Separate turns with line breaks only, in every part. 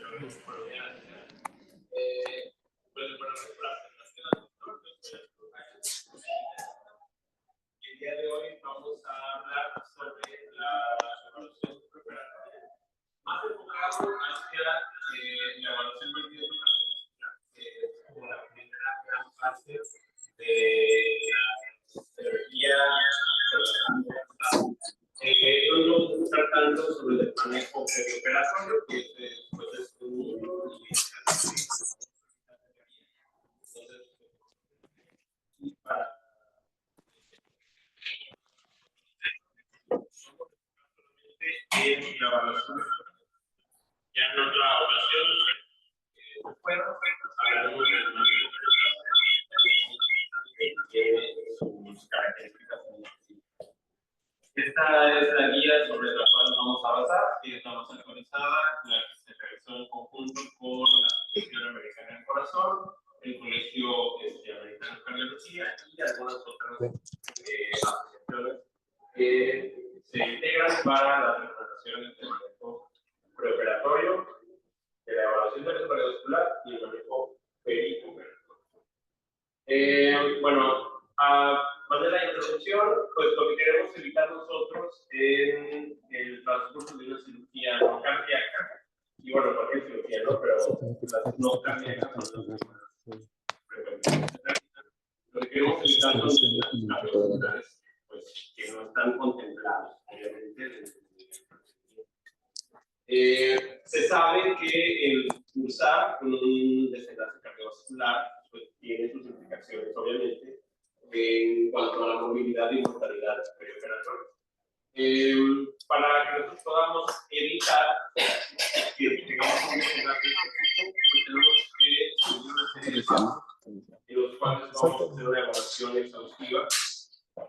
El día de hoy vamos a hablar sobre la evaluación preparatoria, más enfocado hacia la evaluación del riesgo, que es como la primera gran fase de la teoría. Hoy vamos a estar tratando sobre el manejo preoperatorio, que es un mundo y para en la evaluación. Ya en otra ocasión, hablaremos del manejo y sus características. Esta es la guía sobre la cual vamos a basar, que es la más actualizada, la que se realizó en conjunto con la Asociación Americana del Corazón, el Colegio Americano de Cardiología y algunas otras asociaciones que se integran para las recomendaciones de manejo preoperatorio, de la evaluación del riesgo cardiovascular y el manejo perioperatorio. Bueno, a manera de introducción, pues lo que queremos evitar nosotros en el transcurso de una cirugía no cardíaca, y bueno, cualquier cirugía, ¿no? Pero las no cardíacas son las frecuentes. Lo que queremos evitar son las cardiovasculares, pues, que no están contemplados, obviamente. Se sabe que el cursar con un desenlace cardiovascular pues, tiene sus implicaciones, obviamente, en cuanto a la movilidad y mortalidad perioperatoria. Para que nosotros podamos evitar que tengamos un desenlace, pues tenemos que seguir una serie de pasos en los cuales vamos a hacer una evaluación exhaustiva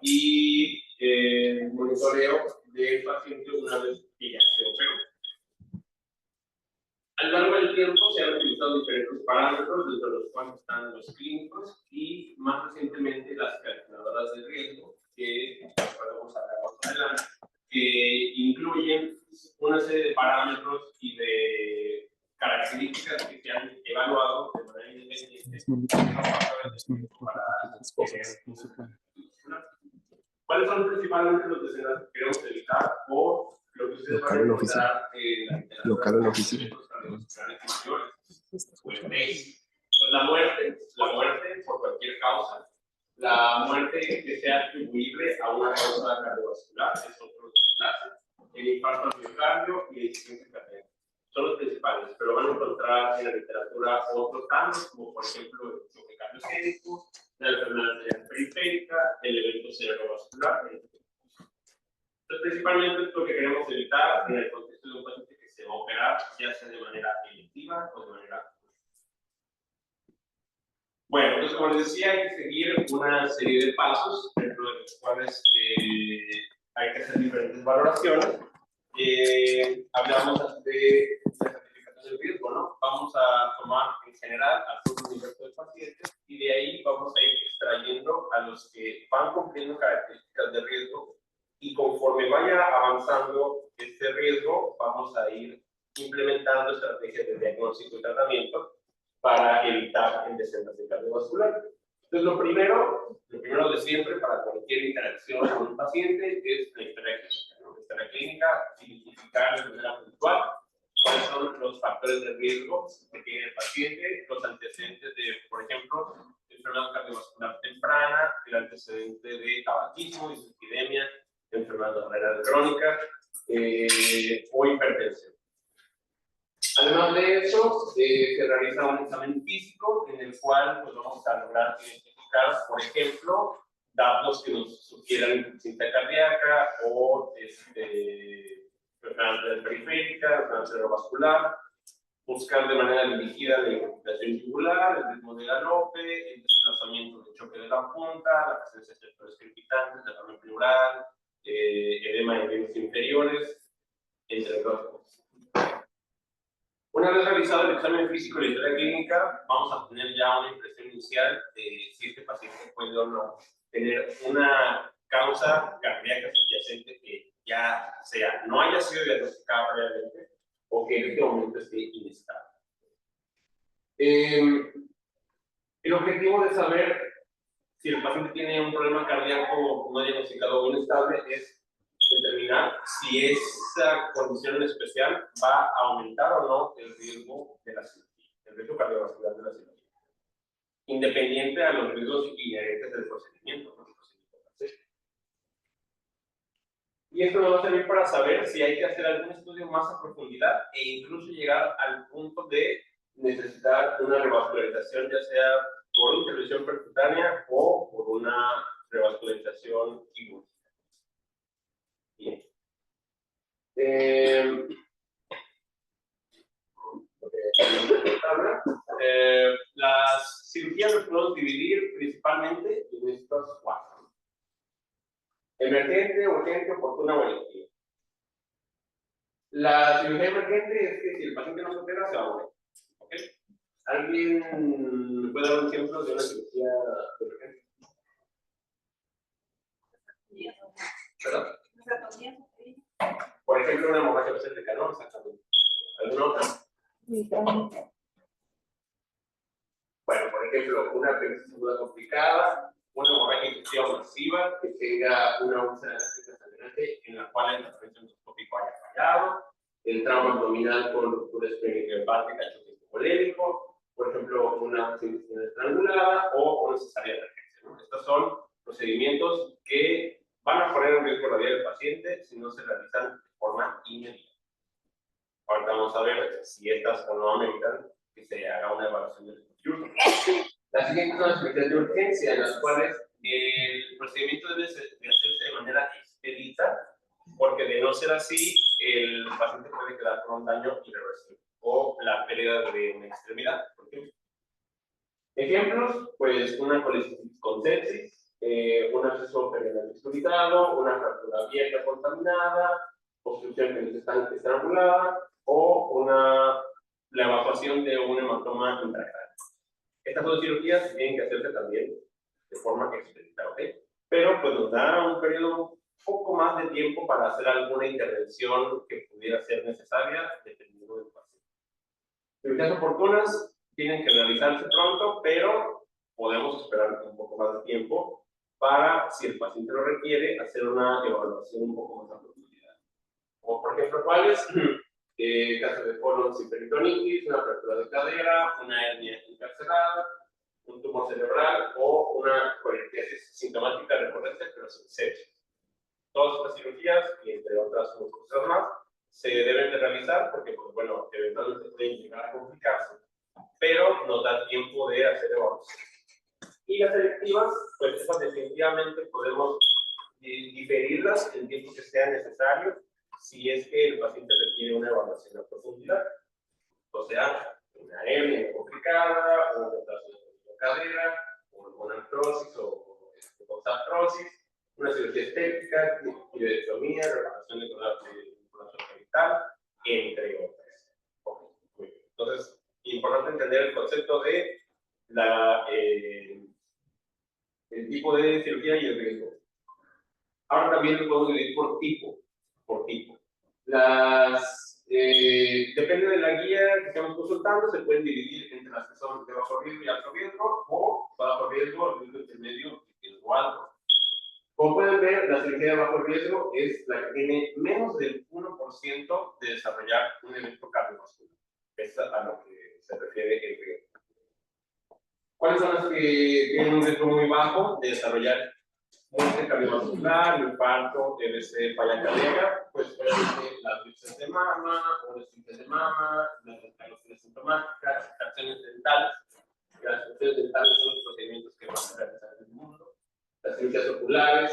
y monitoreo del paciente una vez que ya se operó. A lo largo del tiempo se han utilizado diferentes parámetros, dentro de los cuales están los clínicos y más recientemente las calculadoras de riesgo, que podemos hablar más adelante, que incluyen una serie de parámetros y de características que se han evaluado de manera independiente ¿Cuáles son principalmente los desenlaces que queremos evitar o lo que ustedes van a encontrar en la literatura? Pues la muerte por cualquier causa, la muerte que sea atribuible a una causa cardiovascular, es otro desenlace, el infarto al miocardio y la insuficiencia cardíaca. Son los principales, pero van a encontrar en la literatura otros cambios, como por ejemplo el choque cardiogénico, la enfermedad periférica, el evento cerebrovascular. Entonces, principalmente lo que queremos evitar en el contexto de un paciente que se va a operar, ya sea de manera electiva o de manera. Bueno, entonces, como les decía, hay que seguir una serie de pasos, dentro de los cuales hay que hacer diferentes valoraciones. Hablamos de la certificación del riesgo, ¿no? Vamos a tomar en general a todo el universo de pacientes y de ahí vamos a ir extrayendo a los que van cumpliendo características de riesgo y conforme vaya avanzando este riesgo, vamos a ir implementando estrategias de diagnóstico y tratamiento para evitar el desenlace cardiovascular. Entonces, lo primero de siempre para cualquier interacción con un paciente es la historia clínica, ¿no? La historia clínica, identificar de manera puntual cuáles son los factores de riesgo que tiene el paciente, los antecedentes de, por ejemplo, enfermedad cardiovascular temprana, el antecedente de tabaquismo, dislipidemia, enfermedad renal crónica o hipertensión. Además de eso, se realiza un examen físico en el cual pues, vamos a lograr identificar, por ejemplo, datos que nos sugieran insuficiencia cardíaca o enfermedad periférica, enfermedad cerebrovascular, buscar de manera dirigida la irritación yugular, el ritmo de galope, el desplazamiento del choque de la punta, la presencia de sectores crepitantes, derrame pleural, edema de venas inferiores, entre otras cosas. Una vez realizado el examen físico y la historia clínica, vamos a tener ya una impresión inicial de si este paciente puede o no tener una causa cardíaca subyacente que ya sea no haya sido diagnosticada previamente o que en este momento esté inestable. El objetivo de saber si el paciente tiene un problema cardíaco no diagnosticado o inestable es determinar si esa condición en especial va a aumentar o no el riesgo de la cirugía, el riesgo cardiovascular de la cirugía, independiente a los riesgos inherentes del procedimiento, ¿no? Y esto nos va a servir para saber si hay que hacer algún estudio más a profundidad e incluso llegar al punto de necesitar una revascularización, ya sea por intervención percutánea o por una revascularización quirúrgica. Bien. Las cirugías las podemos dividir principalmente en estos cuatro: emergente, urgente, oportuna o electiva. La cirugía emergente es que si el paciente no se opera, se va a morir. ¿Okay? ¿Alguien puede dar un ejemplo de una cirugía emergente? ¿Perdón? Por ejemplo, una hemorragia obstétrica, ¿no? Exactamente. ¿Alguna otra? Bueno, por ejemplo, una apendicitis aguda complicada, una hemorragia infectiva masiva que tenga una úlcera gástrica sangrante en la cual el tratamiento endoscópico haya fallado, el trauma abdominal con ruptura esplénica hepática, choque hipovolémico, por ejemplo, una cirugía estrangulada o una cesárea de emergencia, ¿no? Estos son procedimientos que van a poner en riesgo la vida del paciente si no se realizan de forma inmediata. Ahorita vamos a ver si estas o no ameritan que se haga una evaluación del quirúrgico. Las siguientes son las cirugías de urgencia, en las cuales el procedimiento debe hacerse de manera expedita, porque de no ser así, el paciente puede quedar con un daño irreversible o la pérdida de una extremidad, por ejemplo. Ejemplos, pues una colecistitis con sepsis, un absceso perianal exuritado, una fractura abierta contaminada, obstrucción peneal estrangulada o la evacuación de un hematoma intracráneo. Estas dos cirugías tienen que hacerse también de forma expedita, ¿ok? Pero pues nos da un periodo un poco más de tiempo para hacer alguna intervención que pudiera ser necesaria dependiendo del paciente. Cirugías oportunas tienen que realizarse pronto, pero podemos esperar un poco más de tiempo para, si el paciente lo requiere, hacer una evaluación un poco más a profundidad. Como por ejemplo, ¿cuáles? Caso de colon sin peritonitis, una fractura de cadera, una hernia encarcelada, un tumor cerebral o una colitiasis sintomática recurrente pero sin sepsis. Todas estas cirugías, y entre otras cosas más, se deben de realizar porque, pues, bueno, eventualmente pueden llegar a complicarse, pero nos da tiempo de hacer evaluación. Y las selectivas, pues esas definitivamente podemos diferirlas en tiempo que sea necesario si es que el paciente requiere una evaluación a profundidad. O sea, una hernia complicada, un retraso de cadera, una artrosis o artrosis, una cirugía estética, tiroidectomía, reparación de colapso genital, entre otras. Okay. Entonces, importante entender el concepto de el tipo de cirugía y el riesgo. Ahora también lo podemos dividir por tipo. Depende de la guía que estamos consultando, se pueden dividir entre las que son de bajo riesgo y alto riesgo, o bajo riesgo, riesgo intermedio y riesgo alto. Como pueden ver, la cirugía de bajo riesgo es la que tiene menos del 1% de desarrollar un evento cardiovascular. Es a lo que se refiere el riesgo. ¿Cuáles son las que tienen un riesgo muy bajo de desarrollar muerte cardiovascular, infarto, TBC, falla cardíaca? Pues obviamente las biopsias de mama, o las biopsias de mama, las radiologías sintomáticas, las extracciones dentales. Las extracciones dentales son los procedimientos que más se realizan en el mundo. Las cirugías oculares,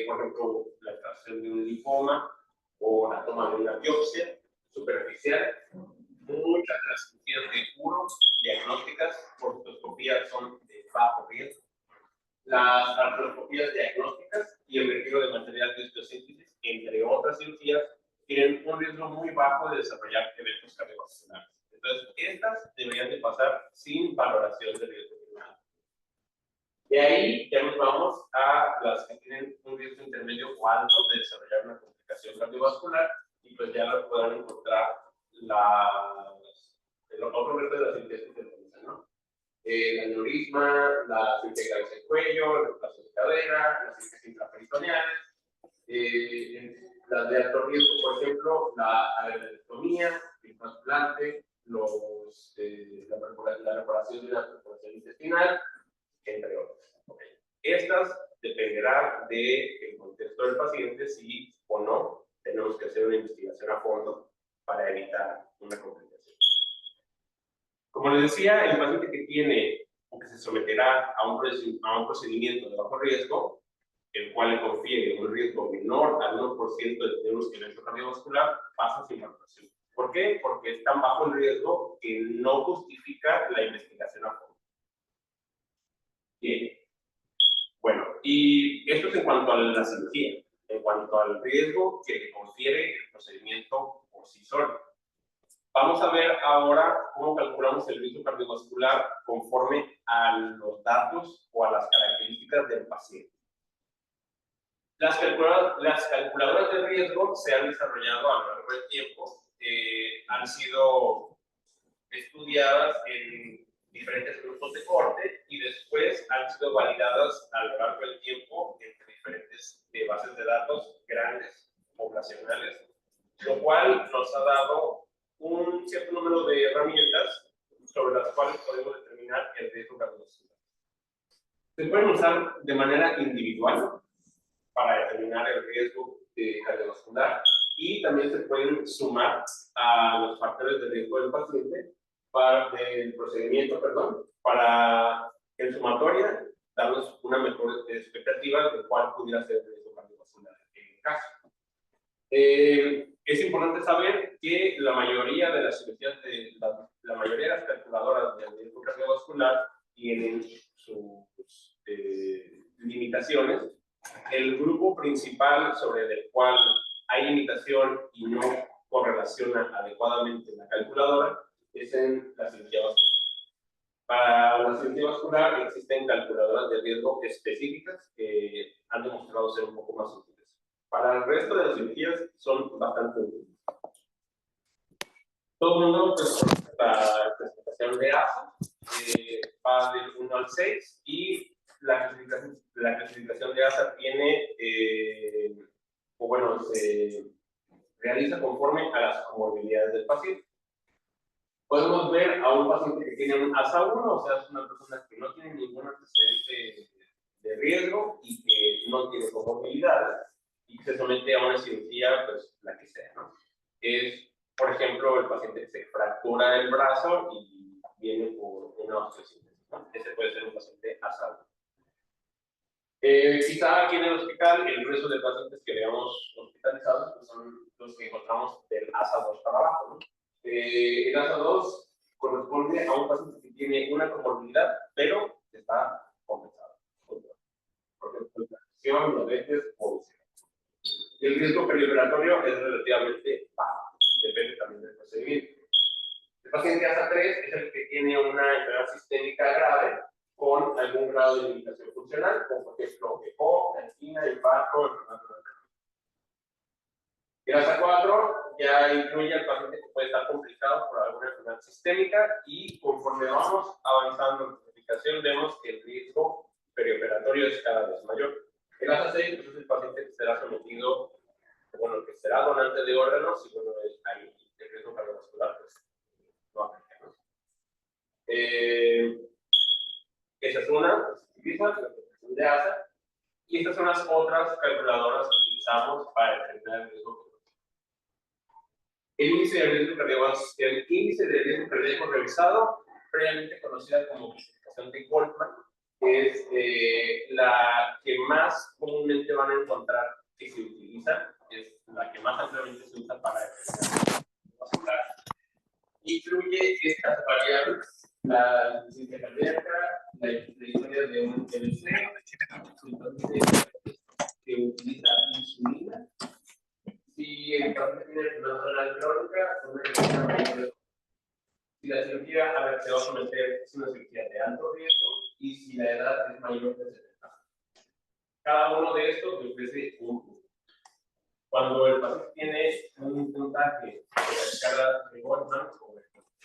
por ejemplo, la extracción de un linfoma o la toma de una biopsia superficial. Muchas de las cirugías de uro diagnósticas por cistoscopía son de bajo riesgo. Las artroscopías diagnósticas y el retiro de material de osteosíntesis, entre otras cirugías, tienen un riesgo muy bajo de desarrollar eventos cardiovasculares. Entonces, estas deberían de pasar sin valoración de riesgo primario. De ahí ya nos vamos a las que tienen un riesgo intermedio o alto de desarrollar una complicación cardiovascular, y pues ya podrán encontrar el otro resto de las cirugías intermedias. el aneurisma, la cirugía de cabeza y cuello, el reemplazo de cadera, las cirugías intraperitoneales, las de alto riesgo, por ejemplo, la adenectomía, el trasplante, la reparación de la perforación intestinal, entre otras. Okay. Estas dependerá del contexto del paciente si o no tenemos que hacer una investigación a fondo para evitar una complicación. Como les decía, el paciente que tiene o que se someterá a un procedimiento de bajo riesgo, el cual le confiere un riesgo menor al 1% de tener un evento cardiovascular, pasa sin valoración. ¿Por qué? Porque es tan bajo el riesgo que no justifica la investigación a fondo. Bien. Bueno, y esto es en cuanto a la cirugía, en cuanto al riesgo que le confiere el procedimiento por sí solo. Vamos a ver ahora cómo calculamos el riesgo cardiovascular conforme a los datos o a las características del paciente. Las calculadoras de riesgo se han desarrollado a lo largo del tiempo, han sido estudiadas en diferentes grupos de corte y después han sido validadas a lo largo del tiempo entre diferentes bases de datos grandes, poblacionales, lo cual nos ha dado un cierto número de herramientas sobre las cuales podemos determinar el riesgo cardiovascular. Se pueden usar de manera individual para determinar el riesgo cardiovascular y también se pueden sumar a los factores de riesgo del paciente del procedimiento, para en sumatoria darnos una mejor expectativa de cuál pudiera ser el riesgo cardiovascular en el caso. Es importante saber que la mayoría de las cirugías, la mayoría de las calculadoras de riesgo cardiovascular tienen sus limitaciones. El grupo principal sobre el cual hay limitación y no correlaciona adecuadamente la calculadora es en la cirugía vascular. Para la cirugía vascular existen calculadoras de riesgo específicas que han demostrado ser un poco más útiles. Para el resto de las cirugías son bastante útiles. Todo el mundo pues, la clasificación de ASA va del 1 al 6 y la clasificación de ASA tiene, se realiza conforme a las comorbilidades del paciente. Podemos ver a un paciente que tiene un ASA 1, o sea, es una persona que no tiene ningún antecedente de riesgo y que no tiene comorbilidades y que se somete a una cirugía, pues la que sea, ¿no? Es, por ejemplo, el paciente que se fractura el brazo y viene por una osteosíntesis, ¿no? Ese puede ser un paciente ASA 1. Quizá aquí en el hospital, el grueso de pacientes que veamos hospitalizados pues son los que encontramos del ASA 2 para abajo, ¿no? El ASA 2 corresponde a un paciente que tiene una comorbilidad, pero está compensado. Por ejemplo, diabetes o obesidad. El riesgo perioperatorio es relativamente bajo, depende también del procedimiento. El paciente ASA 3 es el que tiene una enfermedad sistémica grave con algún grado de limitación funcional, como por ejemplo EPOC, angina, infarto, enfermedad cardíaca. El ASA 4 ya incluye al paciente que puede estar complicado por alguna enfermedad sistémica y conforme vamos avanzando en la clasificación vemos que el riesgo perioperatorio es cada vez mayor. El ASA 6 pues, es el paciente que será sometido, que será donante de órganos y ahí el riesgo cardiovascular pues no aplica, ¿no? Esa es una que se utiliza, la clasificación de ASA, y estas son las otras calculadoras que utilizamos para determinar el riesgo. El índice de riesgo cardíaco revisado, previamente conocida como clasificación de Goldman, es la que más comúnmente van a encontrar que se utiliza, es la que más ampliamente se usa para determinar el vascular. Incluye estas variables, la insuficiencia cardíaca, la historia de un TBC, que utiliza insulina. Si el paciente tiene una zona crónica, si la cirugía a la que se va a someter es una cirugía de alto riesgo y si la edad es mayor de 70. Cada uno de estos le ofrece un punto. Cuando el paciente tiene un puntaje de la escala de Goldman, o el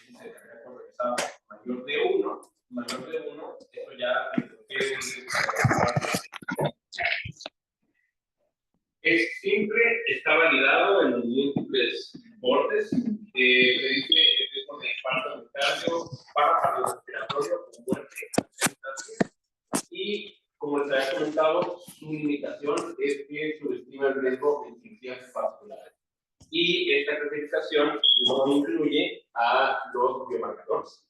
índice de cardiaco regresado mayor de 1, mayor de 1, eso ya siempre está validado en múltiples bordes. Se dice el riesgo de infarto miocardio, paro cardiorrespiratorio o muerte. Y como les había comentado, su limitación es que subestima el riesgo de cirugías vasculares. Y esta clasificación no incluye a los biomarcadores,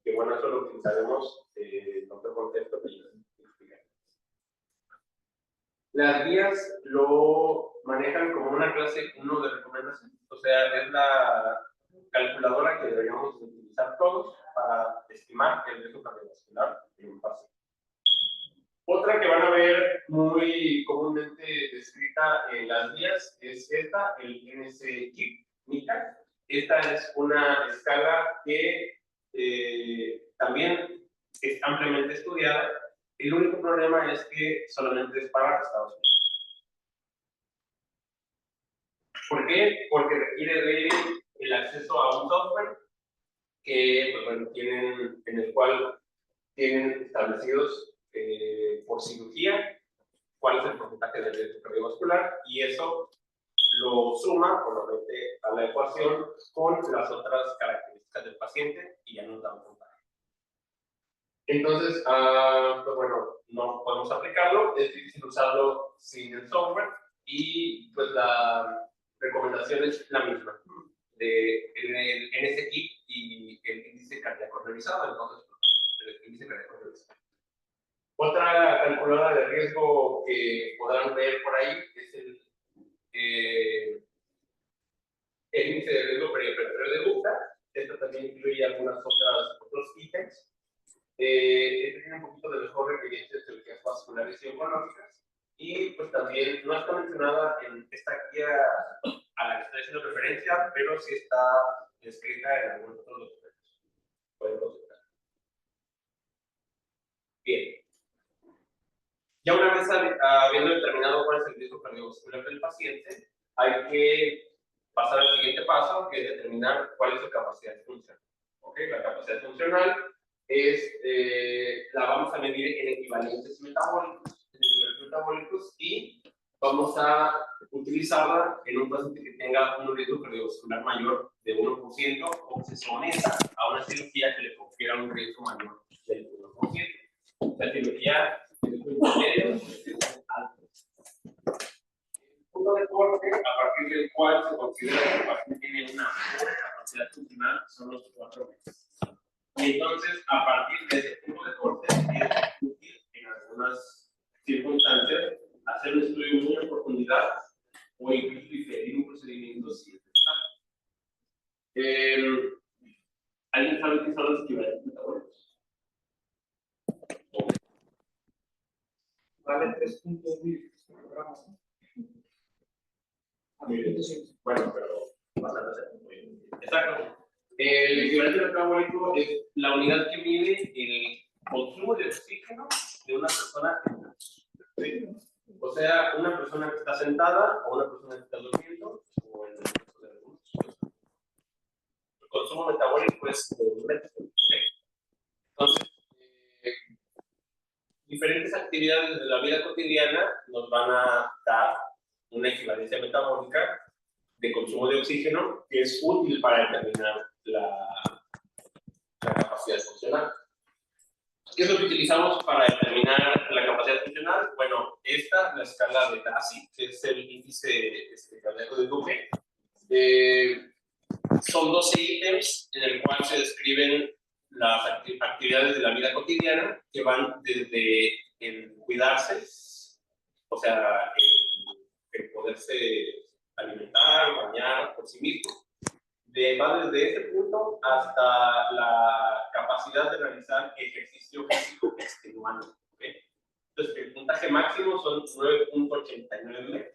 que bueno, eso lo utilizaremos en otro contexto que yo explicaré. Las guías lo manejan como una clase 1 de recomendación, o sea, es la calculadora que deberíamos utilizar todos para estimar el riesgo cardiovascular en un paciente. Otra que van a ver muy comúnmente descrita en las guías es esta, el NSQIP-NICA. Esta es una escala que también es ampliamente estudiada. El único problema es que solamente es para Estados Unidos. ¿Por qué? Porque requiere de el acceso a un software que, pues, bueno, en el cual tienen establecidos por cirugía cuál es el porcentaje de riesgo cardiovascular, y eso lo suma o lo mete a la ecuación con las otras características del paciente y ya nos da un puntaje. Entonces, pues bueno, no podemos aplicarlo, es difícil usarlo sin el software, y pues la recomendación es la misma, en ese kit y el índice cardíaco revisado. Entonces, el índice cardíaco revisado. Otra calculadora de riesgo que podrán ver por ahí es el índice de riesgo perioperitorio de Gupta. Esto también incluye otros ítems. Este tiene un poquito de mejor referencia de cirugías vasculares y oncológicas. Y pues también no está mencionada en esta guía a la que estoy haciendo referencia, pero sí está escrita en algunos otros documentos. Pueden consultar. Bien. Ya una vez habiendo determinado cuál es el riesgo cardiovascular del paciente, hay que pasar al siguiente paso, que es determinar cuál es su capacidad funcional. ¿Okay? La capacidad funcional la vamos a medir en equivalentes metabólicos, y vamos a utilizarla en un paciente que tenga un riesgo cardiovascular mayor de 1% o que se someta a una cirugía que le confiera un riesgo mayor del 1%. La cirugía el punto de corte a partir del cual se considera que el paciente tiene una buena capacidad funcional son los 4 meses. Y entonces, a partir de ese punto de corte, es útil en algunas circunstancias hacer un estudio muy en profundidad o incluso diferir un procedimiento si es necesario. ¿Alguien sabe qué son los equivalentes metabólicos?
Vale 3.10 miligramos.
Bueno, pero bastante cerca. Exacto. El equivalente metabólico es la unidad que mide el consumo de oxígeno de una persona. ¿Sí? O sea, una persona que está sentada o una persona que está durmiendo, o en el caso de algunos. El consumo metabólico es de un metro. Entonces, diferentes actividades de la vida cotidiana nos van a dar una equivalencia metabólica de consumo de oxígeno que es útil para determinar la capacidad funcional. ¿Qué es lo que utilizamos para determinar la capacidad funcional? Bueno, la escala de DASI, que es el índice cardíaco de Duque. Son 12 ítems en el cual se describen las actividades de la vida cotidiana, que van desde el cuidarse, o sea, el poderse alimentar, bañar por sí mismo. Va desde ese punto hasta la capacidad de realizar ejercicio físico extenuante. ¿Okay? Entonces, el puntaje máximo son 9.89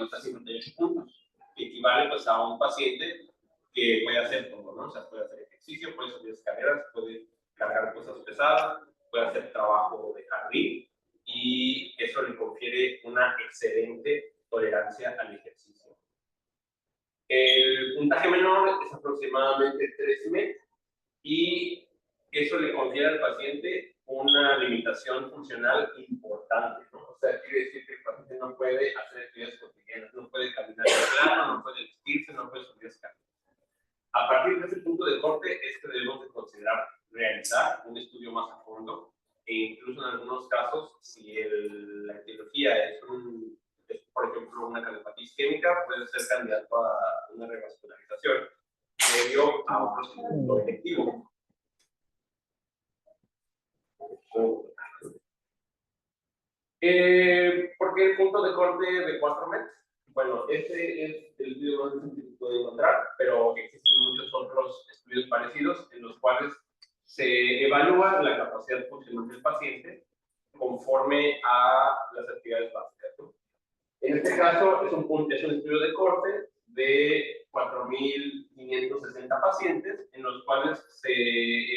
o sea, 58 puntos, que equivale pues a un paciente que puede hacer todo, ¿no? O sea, puede hacer ejercicio, puede subir escaleras, puede cargar cosas pesadas, puede hacer trabajo de jardín, y eso le confiere una excelente tolerancia al ejercicio. El puntaje menor es aproximadamente 3,5, y eso le confiere al paciente una limitación funcional importante, ¿no? O sea, quiere decir que el paciente no puede hacer actividades cotidianas, no puede caminar de plano, no puede vestirse, no puede subir escaleras. A partir de ese punto de corte es que debemos de considerar realizar un estudio más a fondo, e incluso en algunos casos, si la etiología es, por ejemplo, una cardiopatía isquémica, puede ser candidato a una revascularización previo a un procedimiento electivo. ¿Por qué el punto de corte de 4 metros? Bueno, este es el estudio más difícil que puede encontrar, pero existen muchos otros estudios parecidos en los cuales se evalúa la capacidad funcional del paciente conforme a las actividades básicas, ¿no? En este caso es un estudio de corte de 4.560 pacientes, en los cuales se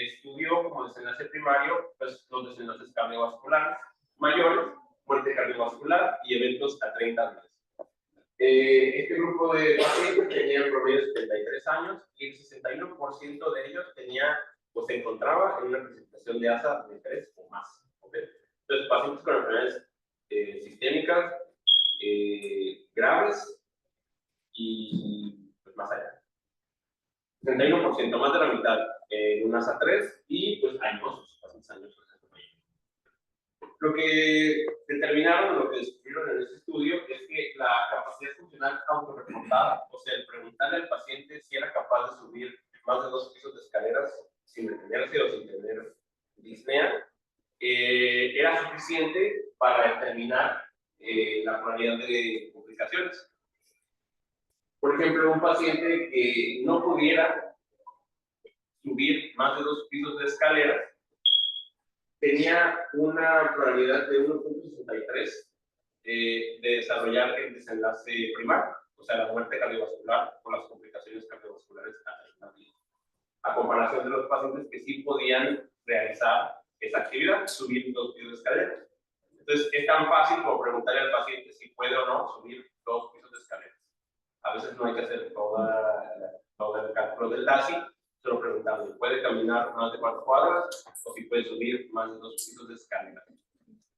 estudió como desenlace primario pues, los desenlaces cardiovasculares mayores, muerte cardiovascular y eventos a 30 días. Este grupo de pacientes tenía en promedio 73 años y el 61% de ellos se encontraba en una presentación de ASA de 3 o más. ¿Okay? Entonces, pacientes con enfermedades sistémicas graves y pues, más allá. 61%, más de la mitad en un ASA 3 y pues añosos, pacientes añosos. Lo que determinaron, lo que descubrieron en este estudio es que la capacidad funcional autorreportada, o sea, el preguntarle al paciente si era capaz de subir más de 2 pisos de escaleras sin detenerse o sin tener disnea, era suficiente para determinar la probabilidad de complicaciones. Por ejemplo, un paciente que no pudiera subir más de 2 pisos de escaleras tenía una probabilidad de 1.63 de desarrollar el desenlace primario, o sea, la muerte cardiovascular o las complicaciones cardiovasculares a comparación de los pacientes que sí podían realizar esa actividad, subir 2 pisos de escaleras. Entonces, es tan fácil como preguntarle al paciente si puede o no subir 2 pisos de escaleras. A veces no hay que hacer todo el cálculo del DASI, solo preguntarle, ¿puede caminar más de 4 cuadras o si puede subir más de 2 pisos de escalera?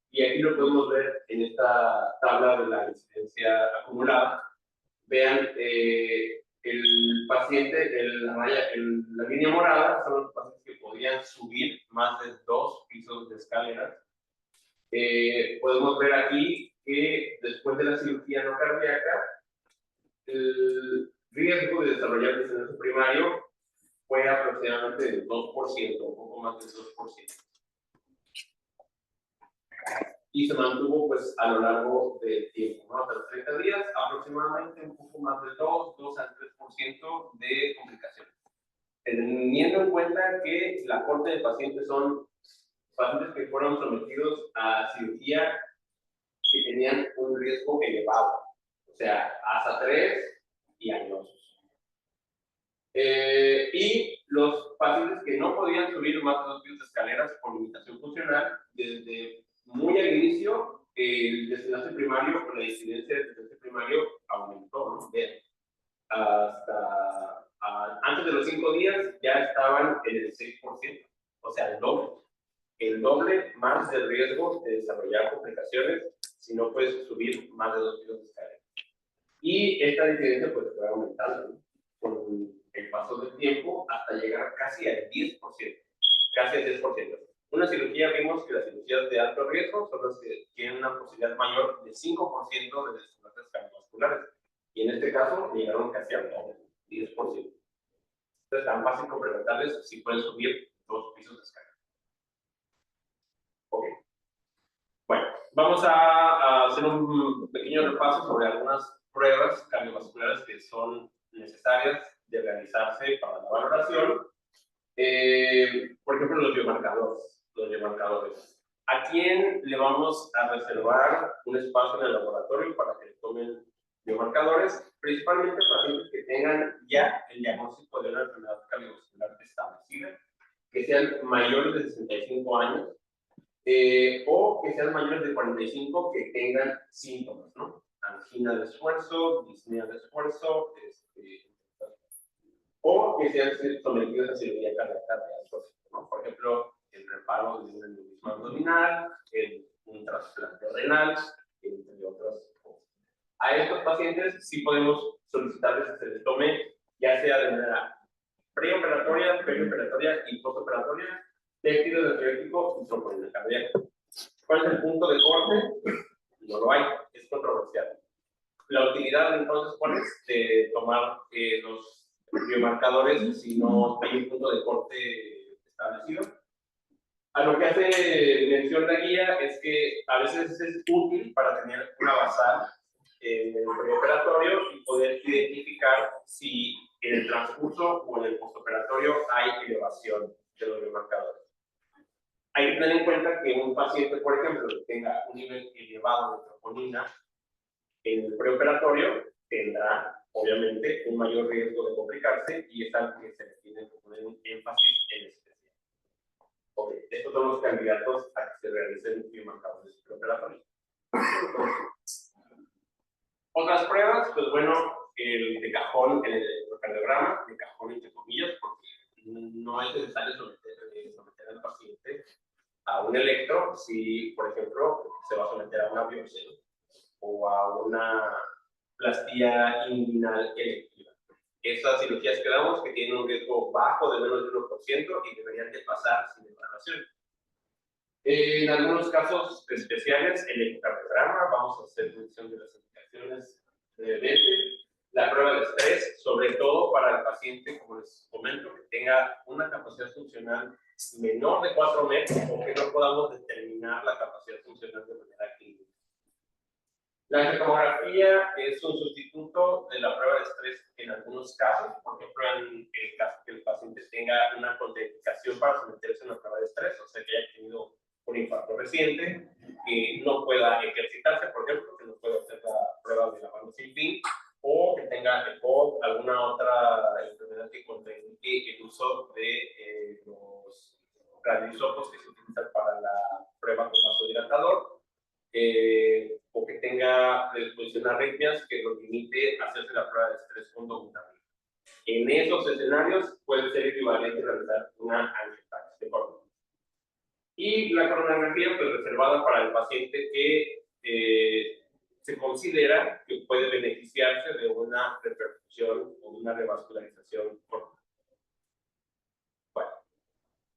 Y aquí lo podemos ver en esta tabla de la incidencia acumulada. Vean, el paciente, la línea morada son los pacientes que podían subir más de 2 pisos de escaleras. Podemos ver aquí que después de la cirugía no cardíaca, el riesgo de desarrollar desenlace primario fue aproximadamente del 2%, un poco más del 2%. Y se mantuvo pues a lo largo del tiempo, ¿no? Hasta los 30 días, aproximadamente un poco más del 2 al 3% de complicaciones. Teniendo en cuenta que la corte de pacientes son pacientes que fueron sometidos a cirugía que tenían un riesgo elevado, o sea, hasta 3 y añosos. Y los pacientes que no podían subir más de 2 pisos de escaleras por limitación funcional, desde muy al inicio, el desenlace primario, la incidencia del desenlace primario aumentó, ¿no? Antes de los 5 días ya estaban en el 6%, o sea, el doble más del riesgo de desarrollar complicaciones si no puedes subir más de 2 pisos de escaleras. Y esta incidencia pues fue aumentando, ¿no? Con el paso del tiempo hasta llegar casi al 10%, casi al 10%. Una cirugía, vimos que las cirugías de alto riesgo son las que tienen una posibilidad mayor de 5% de desenlaces cardiovasculares, y en este caso llegaron casi al 10%. Entonces, tan fácil como preguntarles si pueden subir 2 pisos de escalera. Ok. Bueno, vamos a hacer un pequeño repaso sobre algunas pruebas cardiovasculares que son necesarias de realizarse para la valoración. Por ejemplo, los biomarcadores. ¿A quién le vamos a reservar un espacio en el laboratorio para que tomen biomarcadores? Principalmente pacientes que tengan ya el diagnóstico de una enfermedad cardiovascular establecida, que sean mayores de 65 años, o que sean mayores de 45 que tengan síntomas, ¿no? Angina de esfuerzo, disnea de esfuerzo, o que sean sometidos a cirugía cardíaca de alto riesgo. ¿no? Por ejemplo, el reparo de un aneurisma abdominal, un trasplante renal, entre otras cosas. A estos pacientes sí podemos solicitarles que se les tome, ya sea de manera preoperatoria, perioperatoria y postoperatoria, péptido antibiótico y troponina cardíaca. ¿Cuál es el punto de corte? No lo hay, es controversial. La utilidad entonces, ¿cuál es? De tomar los biomarcadores si no hay un punto de corte establecido. A lo que hace mención la guía es que a veces es útil para tener una basal en el preoperatorio y poder identificar si en el transcurso o en el postoperatorio hay elevación de los biomarcadores. Hay que tener en cuenta que un paciente, por ejemplo, que tenga un nivel elevado de troponina en el preoperatorio tendrá, obviamente, un mayor riesgo de complicarse y es algo que se le tiene que poner un énfasis en especial. Ok, estos son los candidatos a que se realicen biomarcadores preoperatorios. Otras pruebas, pues bueno, el de cajón, el electrocardiograma, de cajón entre comillas, porque no es necesario someter al paciente a un electro si, por ejemplo, se va a someter a una biopsia o a una plastía inguinal electiva. Esas cirugías que damos que tienen un riesgo bajo de menos de 1% y deberían de pasar sin evaluación. En algunos casos especiales, el ecocardiograma, vamos a hacer mención de las indicaciones brevemente. La prueba de estrés, sobre todo para el paciente, como les comento, que tenga una capacidad funcional menor de 4 metros o que no podamos determinar la capacidad funcional de manera clínica. La electromografía es un sustituto de la prueba de estrés en algunos casos, por ejemplo, en el caso que el paciente tenga una contraindicación para someterse a una prueba de estrés, o sea, que haya tenido un infarto reciente, que no pueda ejercitarse, por ejemplo, que no pueda hacer la prueba de la mano sin fin, o que tenga EPOC, alguna otra enfermedad que contraindique el uso de los radioisótopos que se utilizan para la prueba con vasodilatador, o que tenga predisposición a arritmias que lo limite a hacerse la prueba de estrés con dobutamina. En esos escenarios puede ser equivalente a realizar una angiotaxia de coronarios. Y la coronariografía, pues reservada para el paciente que se considera que puede beneficiarse de una reperfusión o de una revascularización coronaria. Bueno,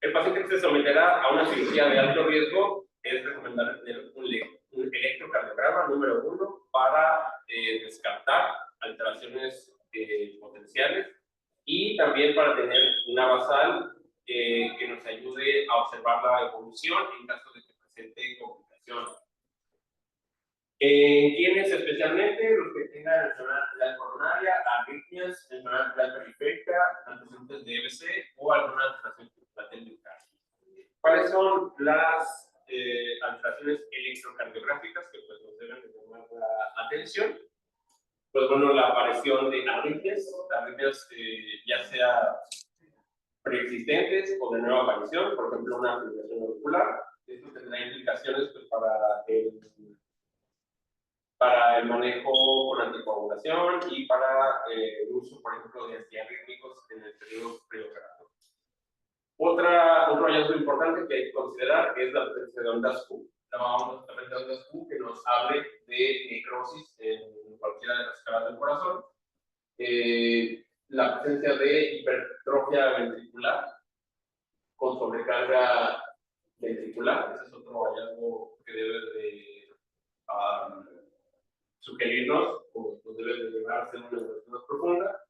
el paciente que se someterá a una cirugía de alto riesgo es recomendable tener un electrocardiograma número 1 para descartar alteraciones potenciales y también para tener una basal que nos ayude a observar la evolución en caso de que presente complicaciones. ¿Quiénes especialmente? Los que tengan enfermedad coronaria, arritmias, enfermedad periférica, antecedentes de EBC o alguna alteración del miocardio. ¿Cuáles son las alteraciones electrocardiográficas que pues, nos deben de llamar la atención? Pues bueno, la aparición de arritmias ya sea preexistentes o de nueva aparición, por ejemplo, una fibrilación auricular. Esto tendrá implicaciones pues, para el manejo con anticoagulación y para el uso, por ejemplo, de antiarrítmicos en el periodo preoperatorio. Otro hallazgo importante que hay que considerar es la presencia de ondas Q. La presencia de ondas Q que nos hable de necrosis en cualquiera de las escalas del corazón. La presencia de hipertrofia ventricular con sobrecarga ventricular. Ese es otro hallazgo que debe de sugerirnos, o nos debe de llevarse a una evaluación más profunda.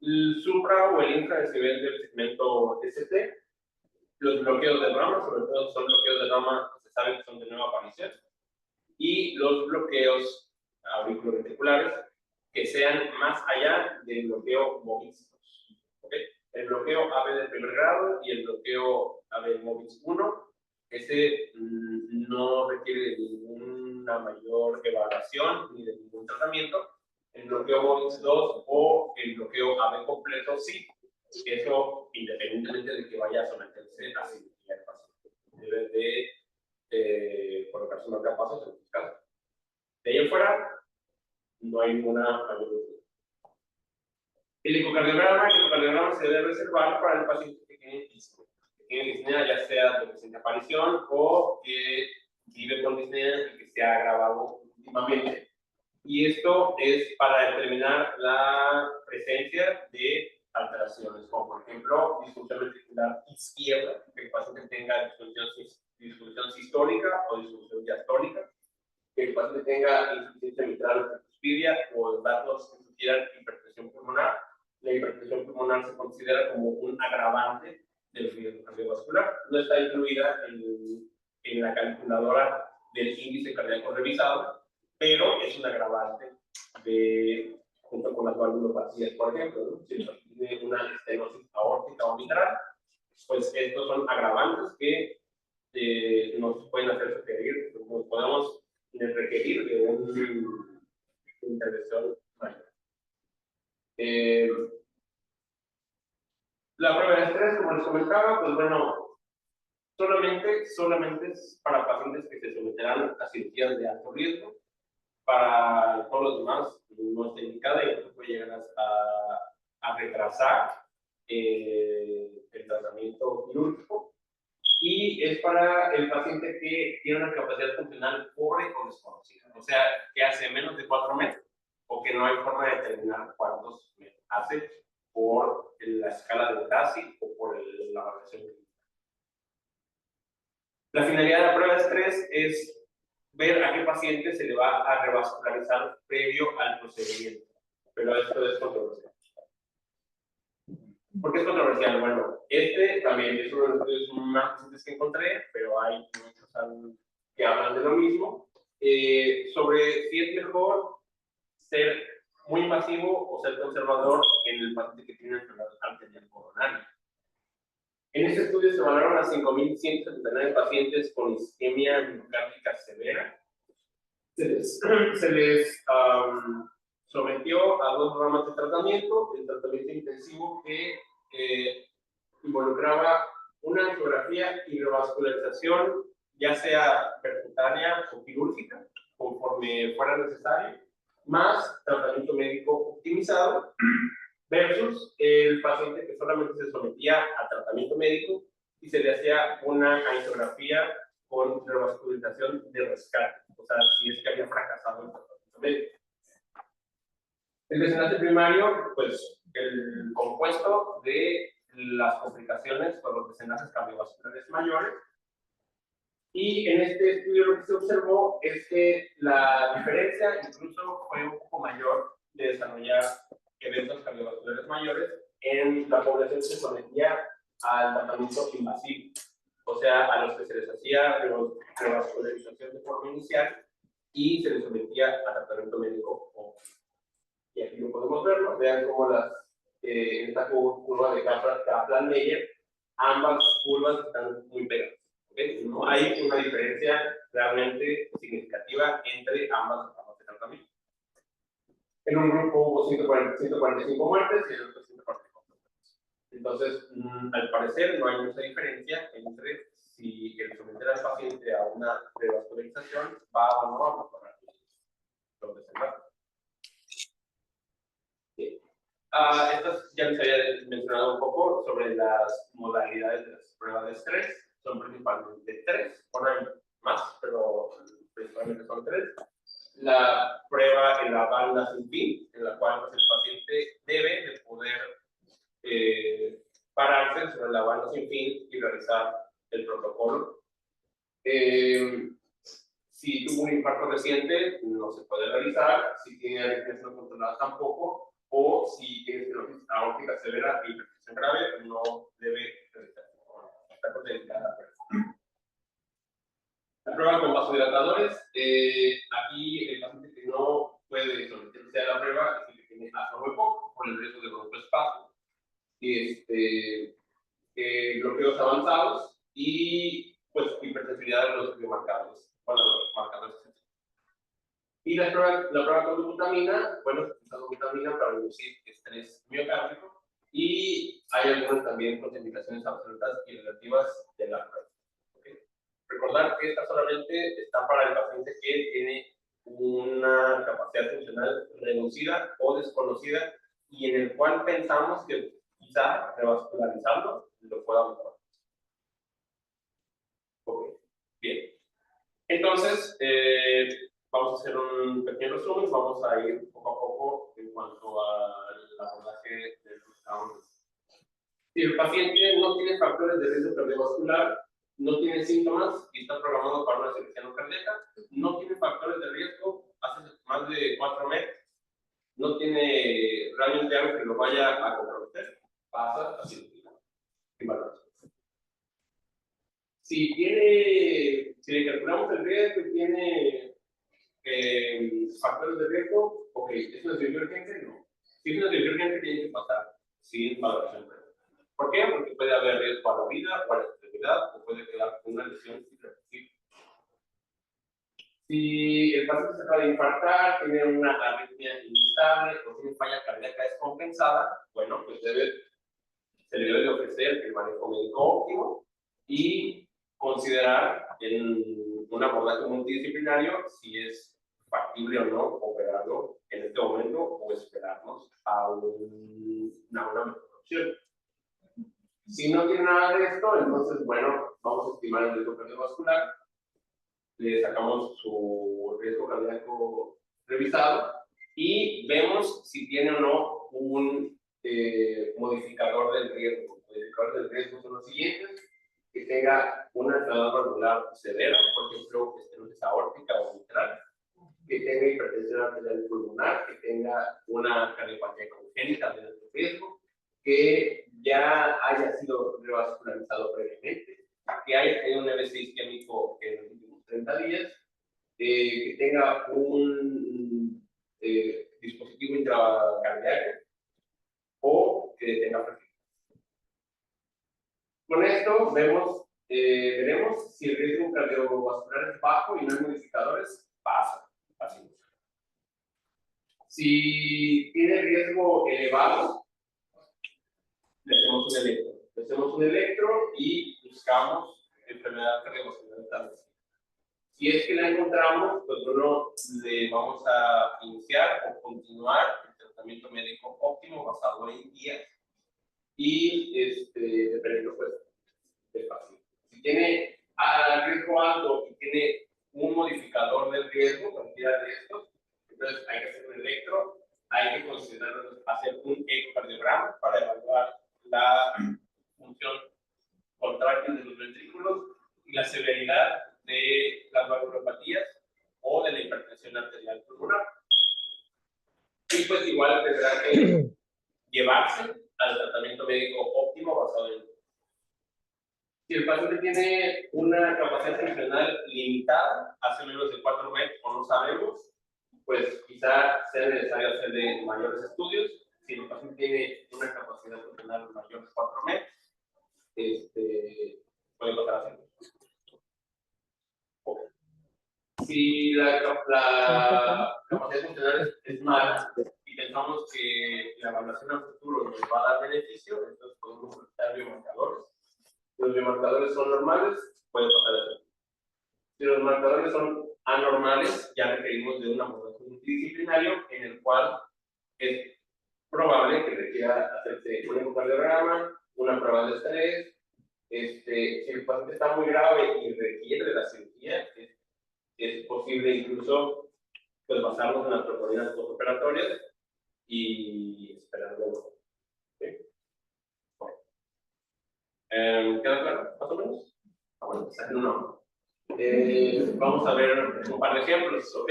El supra o el infradecimal del segmento ST. Los bloqueos de rama, sobre todo son bloqueos de rama que se sabe que son de nueva aparición. Y los bloqueos auriculoventriculares que sean más allá del bloqueo MOVIX 2. ¿Okay? El bloqueo AB de primer grado y el bloqueo AB MOVIX 1, ese no requiere de ninguna mayor evaluación ni de ningún tratamiento. El bloqueo MOVIX 2 o el bloqueo AB completo, sí. Eso independientemente de que vaya a someterse a cirugía del paciente. Debe de colocarse una capacidad en sus casos. De ahí en fuera, no hay ninguna mayor duda. El ecocardiograma se debe reservar para el paciente que tiene disco. tiene disnea, ya sea de reciente aparición o que vive con disnea y que se ha agravado últimamente. Y esto es para determinar la presencia de alteraciones, como por ejemplo disfunción ventricular izquierda, que el paciente tenga disfunción sistólica o disfunción diastólica, que el paciente tenga insuficiencia mitral o tricuspidia o datos que sugieran hipertensión pulmonar. La hipertensión pulmonar se considera como un agravante del riesgo cardiovascular. No está incluida en la calculadora del índice cardíaco revisado, pero es un agravante junto con las valvulopatías, por ejemplo, ¿no? Si tiene una estenosis aórtica o mitral, pues estos son agravantes que nos pueden hacer requerir, podemos requerir de una intervención mayor. La prueba de estrés, como les comentaba, pues bueno, solamente es para pacientes que se someterán a cirugías de alto riesgo. Para todos los demás no está indicada y esto puede llegar a retrasar el tratamiento quirúrgico. Y es para el paciente que tiene una capacidad funcional pobre o desconocida, o sea, que hace menos de 4 metros o que no hay forma de determinar cuántos metros hace por la escala de Grassi o por la valoración clínica. La finalidad de la prueba de estrés es ver a qué paciente se le va a revascularizar previo al procedimiento, pero esto es controversial. ¿Por qué es controversial? Bueno, este también es uno de los estudios más recientes que encontré, pero hay muchos que hablan de lo mismo, sobre si es mejor ser muy invasivo o ser conservador en el paciente que tiene enfermedad arterial coronaria. En este estudio se evaluaron a 5.179 pacientes con isquemia miocárdica severa. Se les sometió a 2 ramas de tratamiento, el tratamiento intensivo que involucraba una angiografía y revascularización, ya sea percutánea o quirúrgica, conforme fuera necesario, más tratamiento médico optimizado, versus el paciente que solamente se sometía a tratamiento médico y se le hacía una angiografía con revascularización de rescate, o sea, si es que había fracasado el tratamiento médico. El desenlace primario, pues el compuesto de las complicaciones o los desenlaces cardiovasculares mayores. Y en este estudio lo que se observó es que la diferencia incluso fue un poco mayor de desarrollar eventos cardiovasculares mayores en la población que se sometía al tratamiento invasivo, o sea, a los que se les hacía revascularización de forma inicial y se les sometía a tratamiento médico. Y aquí lo podemos verlo, vean cómo en esta curva de Kaplan-Meier, ambas curvas están muy pegadas. ¿Okay? No hay una diferencia realmente significativa entre ambas etapas de tratamiento. En un grupo hubo 145 muertes y en el otro 145 muertes. Entonces, al parecer, no hay mucha diferencia entre si el someter al paciente a una revascularización va o no a mejorar los desenlaces. Estas ya les había mencionado un poco sobre las modalidades de las pruebas de estrés. Son principalmente 3, bueno, hay más, pero principalmente son 3. La prueba en la banda sin fin, en la cual pues, el paciente debe de poder pararse sobre la banda sin fin y realizar el protocolo. Si tuvo un infarto reciente, no se puede realizar. Si tiene arritmias no controladas, tampoco. O si tiene estenosis aórtica severa e hipertensión grave, no debe realizar. Está contraindicada. La prueba con vasodilatadores, aquí el paciente que no puede someterse a la prueba es el que tiene asma muy poco, por el riesgo de broncoespasmo, bloqueos avanzados y pues hipersensibilidad de los biomarcadores, bueno, los marcadores. Y la prueba con dobutamina, bueno, se usa dobutamina para reducir estrés miocárdico y hay algunas también contraindicaciones absolutas y relativas de la prueba. ¿Okay? Recordar que esta solamente está para el paciente que tiene una capacidad funcional reducida o desconocida y en el cual pensamos que quizá revascularizando lo pueda mejorar. Entonces, vamos a hacer un pequeño resumen, vamos a ir poco a poco en cuanto al abordaje de los traumas. Si el paciente no tiene factores de riesgo cardiovascular, no tiene síntomas y está programado para una cirugía no cardíaca, no tiene factores de riesgo hace más de 4 meses, no tiene rayos de agua que lo vaya a comprometer, pasa a cirugía. Si le calculamos el riesgo y tiene factores de riesgo, ok, ¿es una cirugía urgente? No. Si es una cirugía urgente, tiene que pasar sin valoración previa. ¿Por qué? Porque puede haber riesgo a la vida o a la integridad o puede quedar con una lesión irreversible. Si el paciente se acaba de infartar, tiene una arritmia inestable o tiene falla cardíaca descompensada, bueno, pues se le debe de ofrecer el manejo médico óptimo y considerar en un abordaje multidisciplinario si es factible o no operarlo en este momento o esperarnos a una mejor opción. Si no tiene nada de esto, entonces, bueno, vamos a estimar el riesgo cardiovascular, le sacamos su riesgo cardíaco revisado y vemos si tiene o no un modificador del riesgo. Modificadores del riesgo son los siguientes: que tenga una enfermedad valvular severa, por ejemplo, estenosis aórtica o mitral, que tenga hipertensión arterial pulmonar, que tenga una cardiopatía congénita de alto riesgo, que ya haya sido revascularizado previamente, que haya tenido un MSI isquémico en los últimos 30 días, que tenga un dispositivo intracardíaco o que tenga perfil. Con esto veremos si el riesgo cardiovascular es bajo y no hay modificadores, pasa. Así. Si tiene riesgo elevado, le hacemos un electro y buscamos enfermedad cardiovascular establecida. Si es que la encontramos, pues bueno, le vamos a iniciar o continuar el tratamiento médico óptimo basado en guías y dependiendo pues del paciente. Si tiene riesgo alto y tiene un modificador del riesgo, cualquiera de estos, entonces hay que hacer un electro, hay que considerar hacer un ecocardiograma para evaluar la función contráctil de los ventrículos y la severidad de las valvulopatías o de la hipertensión arterial pulmonar. Y pues igual tendrá que llevarse al tratamiento médico óptimo basado en. Si el paciente tiene una capacidad funcional limitada, hace menos de 4 meses o no sabemos, pues quizá sea necesario hacerle mayores estudios. Si el paciente tiene una capacidad funcional mayor de 4 meses, puede pasar así. Okay. Si la capacidad funcional es mala y pensamos que la evaluación a futuro nos va a dar beneficio, entonces podemos utilizar biomarcadores. Si los biomarcadores son normales, puede pasar eso. Si los marcadores son anormales, ya requerimos de un abordaje multidisciplinario en el cual es probable que requiera hacerse un ecocardiograma, una prueba de estrés. Si el paciente está muy grave y requiere de la cirugía, es posible incluso pues, basarnos en las proteínas postoperatorias y esperar luego. ¿Sí? Bueno. ¿Queda claro? ¿Más o menos? Bueno, saquen uno. Vamos a ver un par de ejemplos, ¿ok?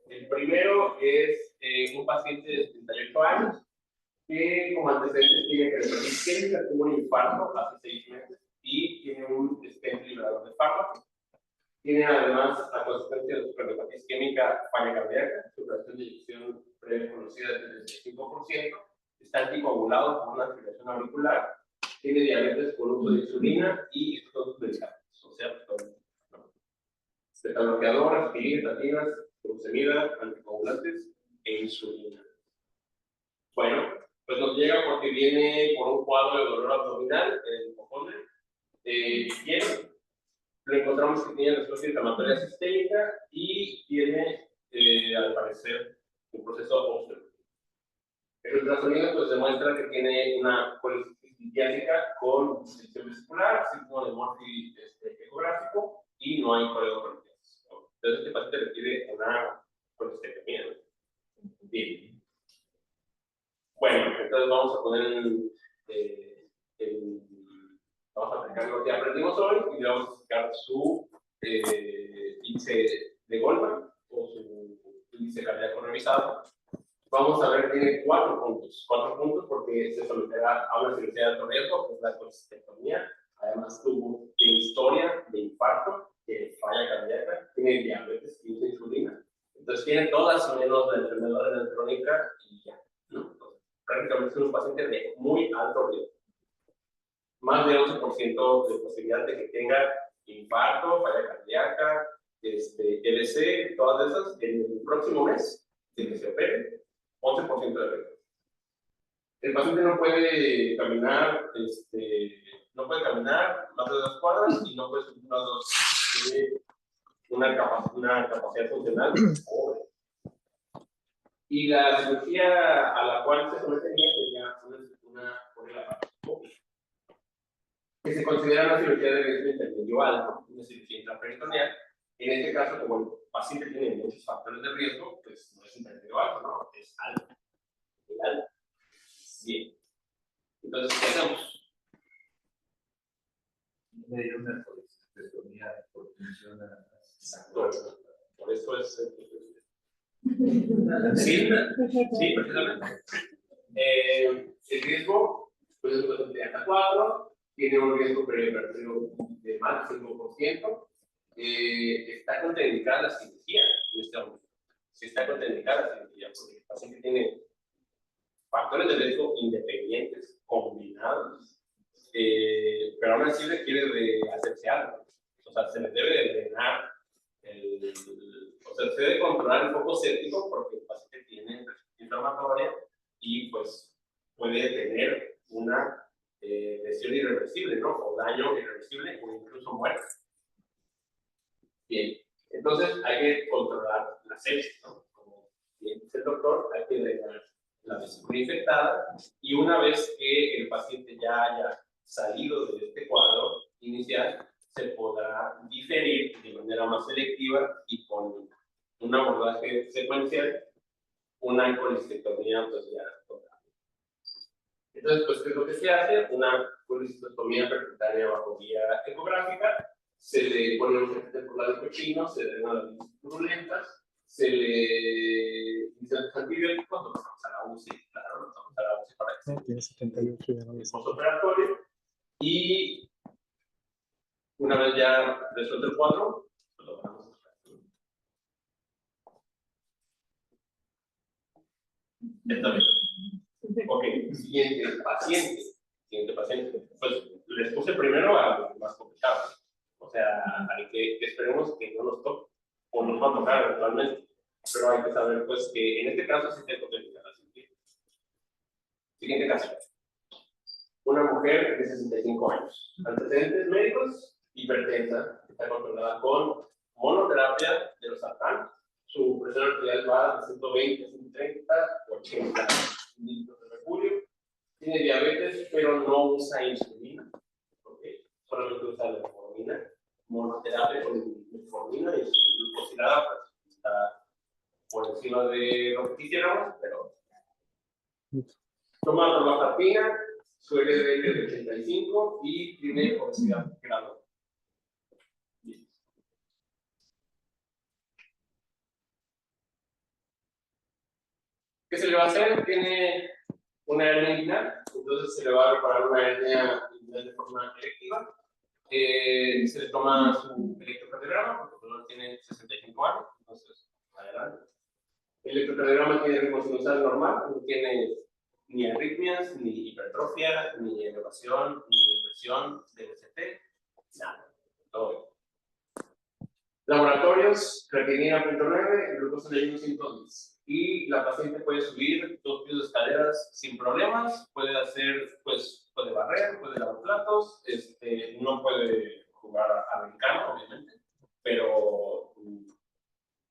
El primero es un paciente de 78 años que como antecedentes tiene cardiopatía isquémica, tuvo un infarto hace 6 meses y tiene un stent liberador de fármaco. Tiene además, a consecuencia de su cardiopatía isquémica, falla cardíaca, su fracción de eyección previa conocida del 35%, está anticoagulado por una fibrilación auricular, tiene diabetes por uso de insulina y isótopos medicamentos, o sea, beta-bloqueadoras, aspirina, estatinas, glucosamida, anticoagulantes e insulina. Bueno, pues nos llega porque viene por un cuadro de dolor abdominal, el hipocondrio, bien, lo encontramos que tiene respuesta inflamatoria sistémica y tiene, al parecer, un proceso obstructivo. El ultrasonido pues demuestra que tiene una colicitis litiásica con distensión vesicular, síntoma de morfi ecográfico y no hay coledocarditis. Entonces, este paciente requiere una colestectomía. Bien. Bueno, entonces vamos a poner vamos a aplicar lo que aprendimos hoy y le vamos a sacar su índice de Goldman o su índice cardíaco revisado. Vamos a ver, tiene 4 puntos. 4 puntos porque se someterá a una cirugía de alto riesgo, que es la colestectomía. Además, tiene historia de infarto, de falla cardíaca, tiene diabetes, tiene insulina. Entonces, tiene todas menos la enfermedad renal crónica y ya, ¿no? Entonces, prácticamente es un paciente de muy alto riesgo. Más de 11% de posibilidad de que tenga infarto, falla cardíaca, LC, todas esas, en el próximo mes de que se opere, 11% de riesgo. El paciente no puede caminar, no puede caminar más de 2 cuadras y no puede subir más de 2. Tiene una capacidad funcional pobre. Y la cirugía a la cual se sometiría sería una laparoscopia, que se considera una cirugía de riesgo intermedio alto, una cirugía intraperitoneal. En este caso, como el paciente tiene muchos factores de riesgo, pues no es intermedio alto, ¿no? Es alto. ¿Alto? Bien. Entonces, ¿qué hacemos?
Me dio una colestectomía por función.
Exacto. Por eso es. Sí, sí, precisamente. El riesgo, pues es un paciente hasta 4, tiene un riesgo preoperatorio de más del 5%. Está contraindicada la cirugía en este momento. Sí, está contraindicada la cirugía porque el paciente tiene factores de riesgo independientes, combinados, pero aún así requiere de hacerse algo. O sea, se le debe de drenar, o sea, se debe controlar el foco séptico porque el paciente tiene inflamatoria y pues puede tener una lesión irreversible, ¿no? O daño irreversible o incluso muerte. Bien, entonces hay que controlar la sepsis, ¿no? Como bien dice el doctor, hay que drenar la vesícula infectada y una vez que el paciente ya haya salido de este cuadro inicial, se podrá diferir de manera más selectiva y con un abordaje secuencial, una colestectomía pues ya total. Entonces, pues, ¿qué es lo que se hace? Una colestectomía percutánea bajo guía ecográfica, se le pone un catéter por lado cochino, se drenan las vías turulentas, se le dicen antibióticos, nos pasamos a la UCI, claro, nos pasamos a la UCI para que
tiene 78 ya no
el postoperatorio, y una vez ya resuelto el cuadro, pues lo vamos a buscar. Está bien. Ok, siguiente paciente. Pues les puse primero a los más complicados. O sea, al que esperemos que no nos toque, o nos va a tocar eventualmente. Pero hay que saber, pues, que en este caso sí tengo que explicar la cirugía. Siguiente caso. Una mujer de 65 años. Antecedentes médicos, hipertensa, está controlada con monoterapia de los sartán. Su presión arterial va de 120, 130, 80 mililitros de mercurio. Tiene diabetes, pero no usa insulina. ¿Okay? Solamente usa metformina. Monoterapia con metformina y su glucosilada pues, está por encima de lo que quisiéramos, pero toma torvastatina, su LDL de 85 y tiene obesidad grado. ¿Qué se le va a hacer? Tiene una hernia inguinal, entonces se le va a reparar una hernia inguinal de forma electiva. Se le toma su electrocardiograma, porque no tiene 65 años, entonces adelante. El electrocardiograma tiene ritmo sinusal normal, no tiene ni arritmias, ni hipertrofia, ni elevación, ni depresión, DST, nada, todo bien. Laboratorios, creatinina 0.9, glucosa en ayuno 110. Y la paciente puede subir 2 pisos de escaleras sin problemas, puede hacer, pues, puede barrer, puede lavar platos, no puede jugar americano, obviamente, pero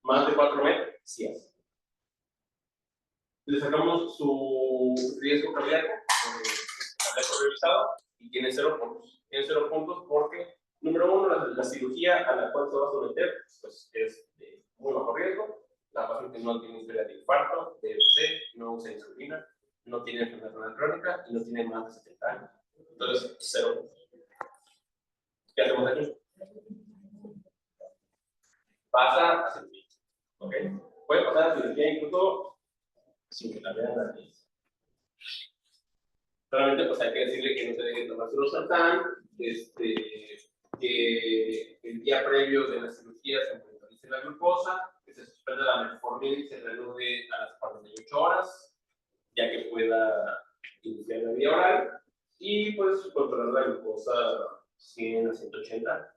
más de 4 metros, sí hace. Le sacamos su riesgo cardíaco revisado y tiene 0 puntos. Tiene 0 puntos porque Número uno, la cirugía a la cual se va a someter pues, es de muy bajo riesgo. La paciente no tiene historia de infarto, de EBC, no usa insulina, no tiene enfermedad renal crónica y no tiene más de 70 años. Entonces, cero. ¿Qué hacemos aquí? Pasa a cirugía. ¿Ok? Puede pasar a cirugía incluso sin que la vean nadie. Solamente pues hay que decirle que no se debe tomar losartán, que el día previo de la cirugía se monitorice la glucosa, que se suspenda la metformina y se reanude a las 48 horas, ya que pueda iniciar la vía oral, y pues controlar la glucosa 100 a 180.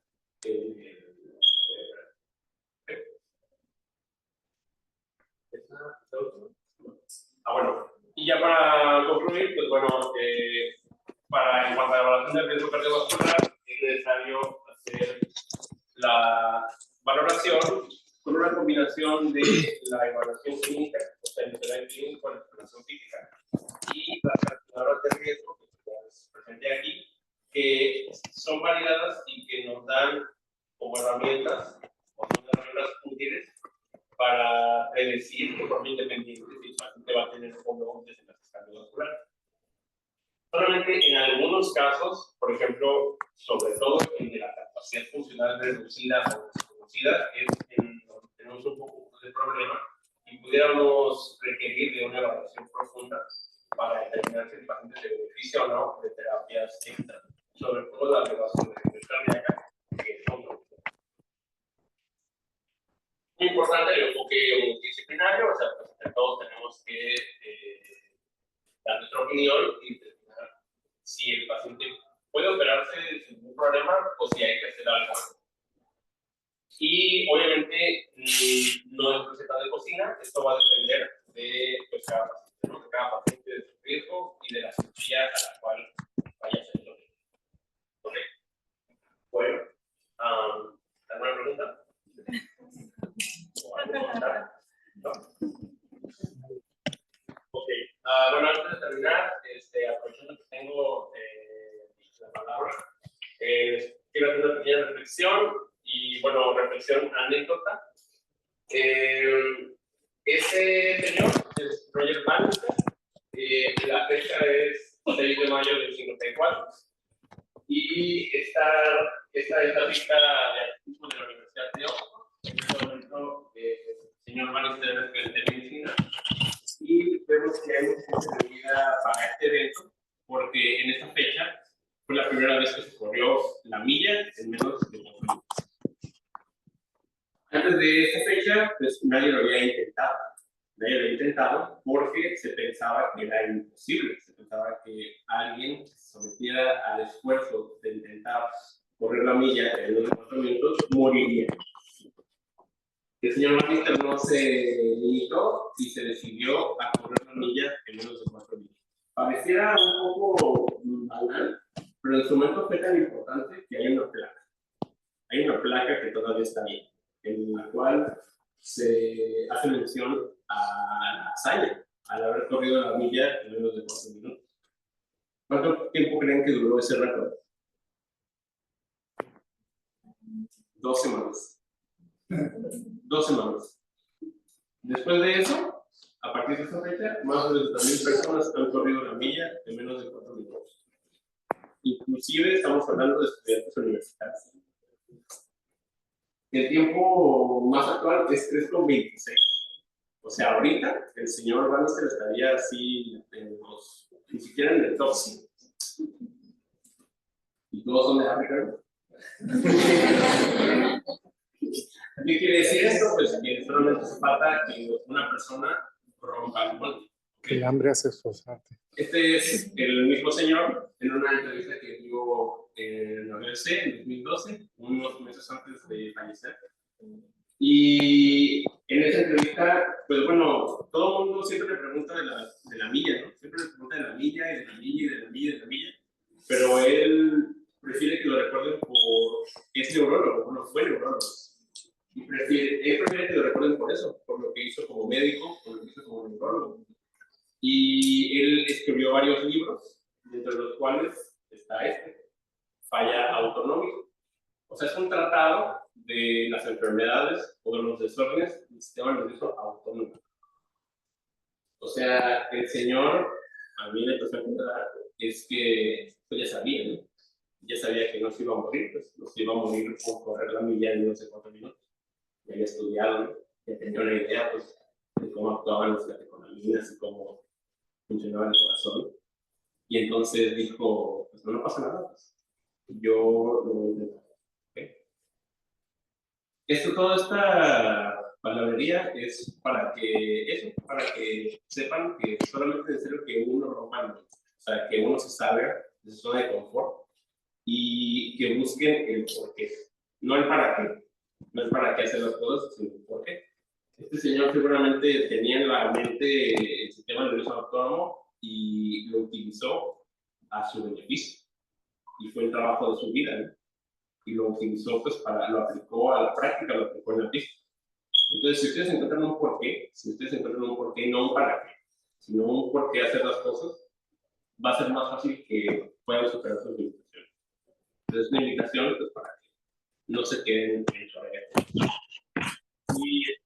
Bueno, y ya para concluir, pues bueno, en cuanto a la evaluación del riesgo cardiovascular, es necesario hacer la valoración con una combinación de la evaluación clínica, o sea, el historial clínico con la evaluación física, y las calculadoras de riesgo que les presenté aquí, que son validadas y que nos dan como herramientas, o son herramientas útiles para predecir de forma independiente si el paciente va a tener o no desenlaces cardiovasculares. Solamente en algunos casos, por ejemplo, sobre todo en la capacidad funcional reducida o desconocida, es en donde tenemos un poco de problema y pudiéramos requerir de una evaluación profunda para determinar si el paciente se beneficia o no de terapias extra, sobre todo la revascularización cardíaca, que son muy importante el enfoque multidisciplinario, o sea, pues entre todos tenemos que dar nuestra opinión y determinar si el paciente puede operarse sin ningún problema o si hay que hacer algo. Y obviamente no es receta de cocina, esto va a depender de pues, cada paciente, ¿no? De cada paciente, de su riesgo y de la cirugía a la cual vaya a ser lo mismo. ¿Ok? Bueno, ¿alguna pregunta? ¿No? Ok, bueno, antes de terminar, aprovechando que tengo la palabra, quiero hacer una pequeña reflexión y, bueno, reflexión anécdota. Ese señor es Roger Bannister, la fecha es 6 de mayo del 54 y esta es la lista de artículos de la Universidad de Oxford. En este momento, el señor Bannister es estudiante de medicina. Y vemos que hay mucha gente reunida para este evento, porque en esta fecha fue la primera vez que se corrió la milla en menos de 4 minutos. Antes de esta fecha, pues nadie lo había intentado. Nadie lo había intentado porque se pensaba que era imposible. Se pensaba que alguien que se sometiera al esfuerzo de intentar correr la milla en menos de 4 minutos moriría. El señor Bannister no se limitó y se decidió a correr la milla en menos de 4 minutos. Pareciera un poco banal, pero en su momento fue tan importante que hay una placa. Hay una placa que todavía está bien, en la cual se hace mención a la hazaña, al haber corrido la milla en menos de 4 minutos. ¿Cuánto tiempo creen que duró ese récord? 2 semanas. 2 semanas. Después de eso, a partir de esta fecha, más de 30.000 personas han corrido la milla en menos de 4 minutos. Inclusive estamos hablando de estudiantes universitarios. El tiempo más actual es 3:26. O sea, ahorita el señor Bannister estaría así en los, ni siquiera en el top 5. Y todos son de África. ¿Qué quiere decir esto? Pues que solamente hace falta que una persona rompa el molde.
El hambre hace esforzarte.
Este es el mismo señor en una entrevista que dio en la BBC en 2012, unos meses antes de fallecer. Y en esa entrevista, pues bueno, todo el mundo siempre le pregunta de la milla, ¿no? Siempre le pregunta de la milla y de la milla y de la milla y de la milla, pero él prefiere que lo recuerden por es neurólogo, bueno, fue neurólogo. Y él prefiere que lo recuerden por eso, por lo que hizo como médico, por lo que hizo como neurólogo. Y él escribió varios libros, entre los cuales está Falla Autonómico. O sea, es un tratado de las enfermedades o de los desórdenes del sistema nervioso autónomo. O sea, el señor, a mí la impresión que me da es que pues ya sabía, ¿no? Ya sabía que no se iba a morir, pues no se iba a morir por correr la milla en no sé cuántos minutos. Ya había estudiado, ¿no? Ya tenía una idea, pues, de cómo actuaban las catecolaminas y cómo funcionaba el corazón. Y entonces dijo, pues no pasa nada, pues yo lo voy a intentar. ¿Okay? Toda esta palabrería es para que sepan que solamente es necesario que uno rompa, o sea, que uno se salga de su zona de confort y que busquen el por qué, no el para qué, no el para qué hacer las cosas, sino el por qué. Este señor seguramente tenía en la mente el sistema nervioso autónomo y lo utilizó a su beneficio. Y fue el trabajo de su vida, ¿no? Y lo utilizó, pues, lo aplicó a la práctica, lo aplicó en la pista. Entonces, si ustedes encuentran un porqué, no un para qué, sino un por qué hacer las cosas, va a ser más fácil que puedan superar sus limitaciones. Entonces, una invitación, pues, para que no se queden en su área. Y